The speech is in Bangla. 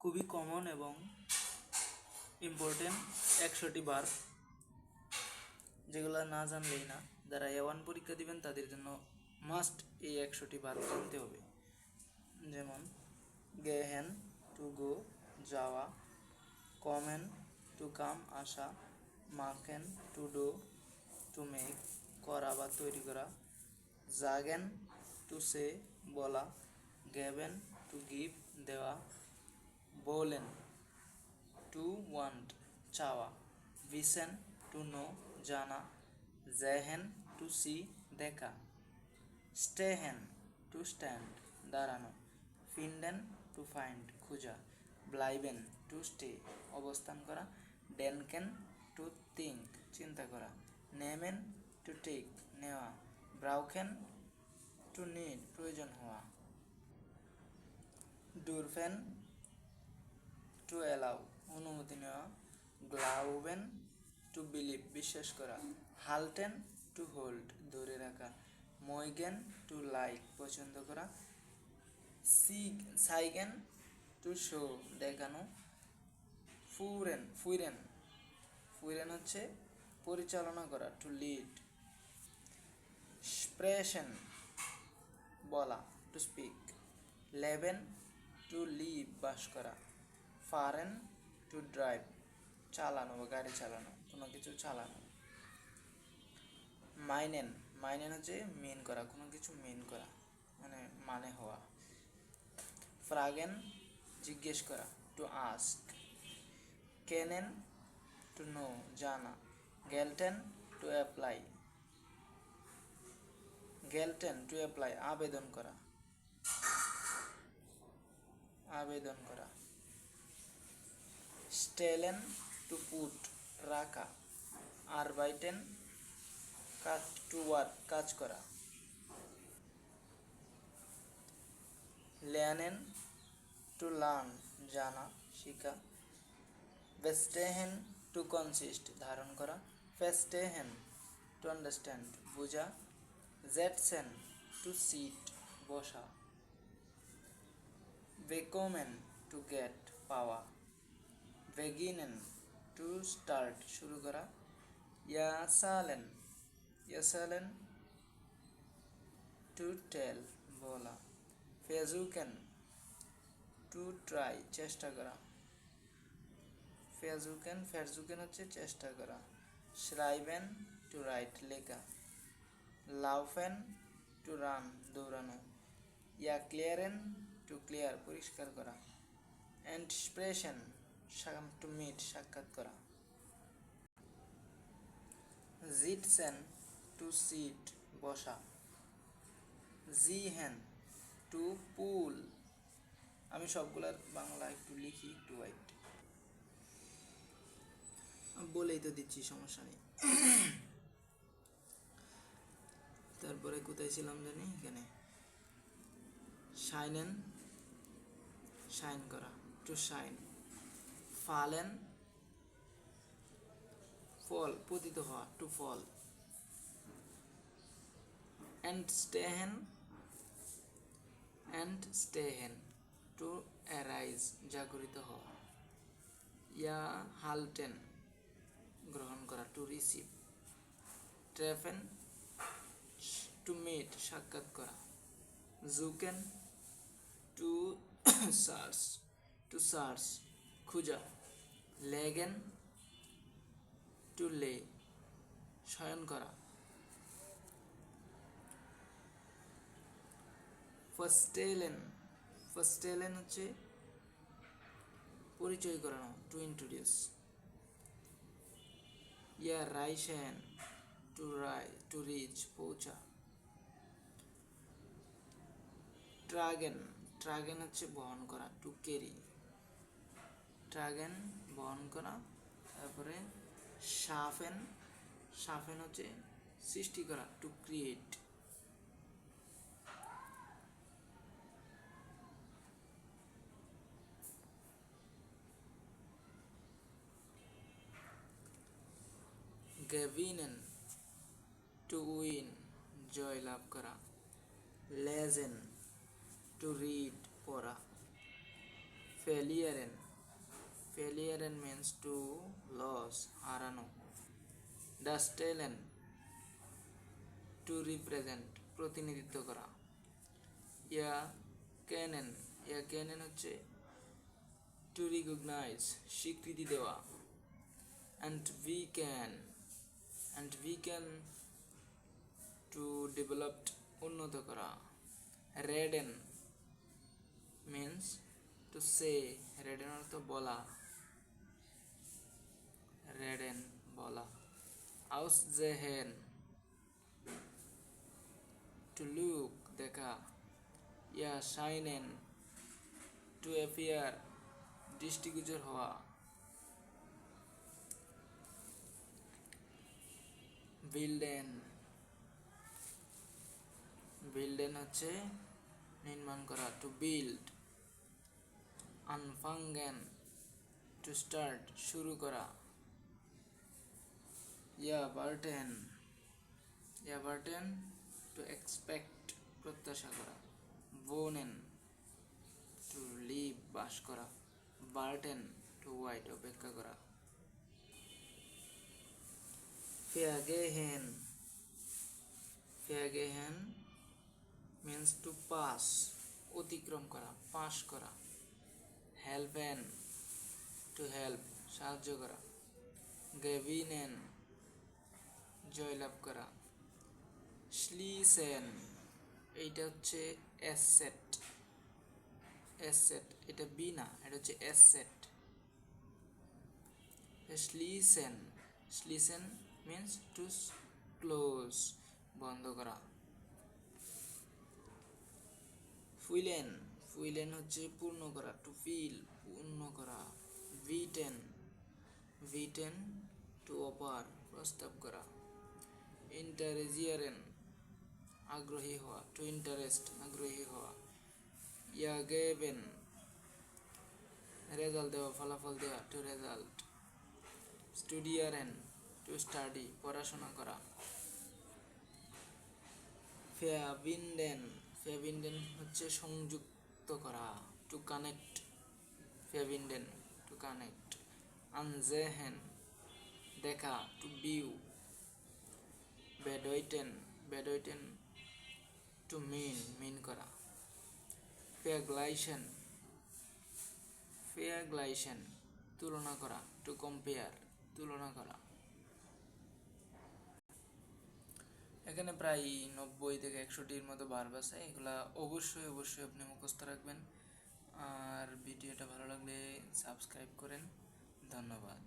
খুবই কমন এবং ইম্পর্টেন্ট 100টি ভার্ব, যেগুলো না জানলেই না। যারা A1 পরীক্ষা দিবেন তাদের জন্য মাস্ট এই 100টি ভার্ব জানতে হবে। যেমন গেহেন, টু গো, যাওয়া; কমেন, টু কাম, আসা; Maken, to do, to make, করা বা তৈরি করা; জাগেন, টু সে, বলা; গেবেন, টু গিভ, দেওয়া; বলেন, টু ওয়ান্ট, চাওয়া; ভিসেন, টু নো, জানা; জেহেন, টু সি, দেখা; স্টেহেন, টু স্ট্যান্ড, দাঁড়ানো; ফিন্ডেন, টু ফাইন্ড, খোঁজা; ব্লাইবেন, টু স্টে, অবস্থান করা; ডেনকেন, টু থিঙ্ক, চিন্তা করা; নেমেন, টু টেক, নেওয়া; ব্রাউকেন, টু নিড, প্রয়োজন হওয়া; ডুরফেন, টু অ্যালাউ, অনুমতি নেওয়া; গ্লাউবেন, টু বিলিভ, বিশ্বাস করা; হালটেন, টু হোল্ড, ধরে রাখা; ময়গেন, টু লাইক, পছন্দ করা; সাইগেন, টু শো, দেখানো; ফুরেন ফুইরেন ফুইরেন হচ্ছে পরিচালনা করা, টু লিড; স্প্রেশন, বলা, টু স্পিক; লেবেন, টু লিভ, বাস করা; ফারেন, টু ড্রাইভ, চালানো বা গাড়ি চালানো, কোনো কিছু চালানো; মাইনেন, মাইনেন হচ্ছে মেন করা, কোনো কিছু মেন করা মানে হওয়া; ফ্রাগেন, জিজ্ঞেস করা, টু আস্ক; কেনেন, টু নো, জানা; গেলটেন, টু অ্যাপ্লাই, গেলটেন, টু অ্যাপ্লাই, আবেদন করা, আবেদন করা; স্টেলেন, টু পুট, রাখা; আরবাইটেন, কাজ, টু ওয়ার্ক, কাজ করা; লেয়ানেন, টু লার্ন, জানা, শিখা; ভেস্টেহেন, টু কনসিস্ট, ধারণ করা; ফেস্টেহেন, টু আন্ডারস্ট্যান্ড, বোঝা; জেটসেন, টু সিট, বসা; বেকোমেন, টু গেট, পাওয়া; বেগিনেন, টু স্টার্ট, শুরু করা; ইয়াসালেন, ইয়াসালেন, টু টেল, বলা; ফেজুকেন, টু ট্রাই, চেষ্টা করা; ফেরজুকেন হচ্ছে চেষ্টা করা; শ্রাইবেন, টু রাইট, লেখা; লাউফেন, টু রান, দৌড়ানো; ক্লিয়ারেন, টু ক্লিয়ার, পরিষ্কার করা; এন্টস্প্রেশন, টু মিট, সাক্ষাৎ করা; জিটসেন, টু সিট, বসা; জিহেন, টু পুল। আমি সবগুলার বাংলা একটু লিখি, একটু ওয়াইট বলেই তো দিচ্ছি, সমস্যা নেই। তারপরে কোথায় ছিলাম জানি, এখানে শাইনেন, শাইন করা, টু শাইন; ফালেন, ফল, পতিত হওয়া, টু ফল; এন্টস্টেহেন, টু অ্যারাইজ, জাগরিত হওয়া; হালটেন, গ্রহণ করা, টু রিসিভ; ট্রেফেন, টু মিট, সাক্ষাৎ করা; জুকেন, টু সার্চ, খুঁজা; লেগেন, টু লে, শয়ন করা; ফার্স্টেলেন হচ্ছে পরিচয় করানো, টু ইন্ট্রোডিউস; রাইশেন, টু রিচ, পৌঁছা; ট্রাগেন হচ্ছে বহন করা, টু ক্যারি; ট্রাগেন, বহন করা। তারপরে সাফেন হচ্ছে সৃষ্টি করা, টু ক্রিয়েট; গেভিনেন, টু উইন, জয় লাভ করা; লেজেন, টু রিড, পড়া; ফেলিয়ারেন, ফেলিয়ারেন মিন্স টু লস, হারানো। ডাস্টেলেন, টু রিপ্রেজেন্ট, প্রতিনিধিত্ব করা। ইয়া ক্যানেন, ইয়া ক্যানেন হচ্ছে টু রিকগনাইজ, স্বীকৃতি দেওয়া। And we can to developed, উন্নত করা। রেডেন মিন্স টু সে, রেডেন অর্থ বলা, রেডেন বলা। আউসজেহেন, টু লুক, দেখা। ইয়া শাইনেন, টু অ্যাপিয়ার, দৃষ্টিগোচর হওয়া। বিল্ডেন, বিল্ডেন হচ্ছে নির্মাণ করা, টু বিল্ড। আনফাঙ্গেন, টু স্টার্ট, শুরু করা। ইয়াবার্টেন, ইয়াবার্টেন টু এক্সপেক্ট, প্রত্যাশা করা। বোনেন, টু লিভ, বাস করা। বার্টেন, টু ওয়াইট, অপেক্ষা করা। ফেয়াগেহেন, ফেয়াগেহেন মিন্স টু পাস, অতিক্রম করা, পাস করা। হেল্পেন, টু হেল্প, সাহায্য করা। গেভিনেন, জয়লাভ করা। স্লিসেন, এইটা হচ্ছে অ্যাসেট, অ্যাসেট, এটা বি না, এটা হচ্ছে অ্যাসেট। স্লিসেন, স্লিসেন মিন্স টু ক্লোজ, বন্ধ করা। ফুইলেন, ফুইলেন হচ্ছে পূর্ণ করা, টু ফিল, পূর্ণ করা। ভিটেন, ভিটেন টু অপার, প্রস্তাব করা। ইন্টারেজিয়ারেন, আগ্রহী হওয়া, টু ইন্টারেস্ট, আগ্রহী হওয়া। ইয়াগেবেন, রেজাল্ট দেওয়া, ফলাফল দেওয়া, টু রেজাল্ট। স্টুডিয়ারেন, টু স্টাডি, পড়াশোনা করা। ফেয়াবিন্ডেন, ফেয়াবিন্ডেন হচ্ছে সংযুক্ত করা, টু কানেক্ট, ফেয়াবিন্ডেন টু কানেক্ট। আনজেহেন, দেখা, টু ভিউ। বেডয়টেন, বেডয়টেন টু মিন, মিন করা। ফেয়াগ্লাইশন, ফেয়াগ্লাইশন তুলনা করা, টু কম্পেয়ার, তুলনা করা। এখানে প্রায় 90 থেকে 100টির মতো ভার্ব আছে, এগুলা অবশ্যই অবশ্যই আপনি মুখস্থ রাখবেন। আর ভিডিওটা ভালো লাগলে সাবস্ক্রাইব করেন। ধন্যবাদ।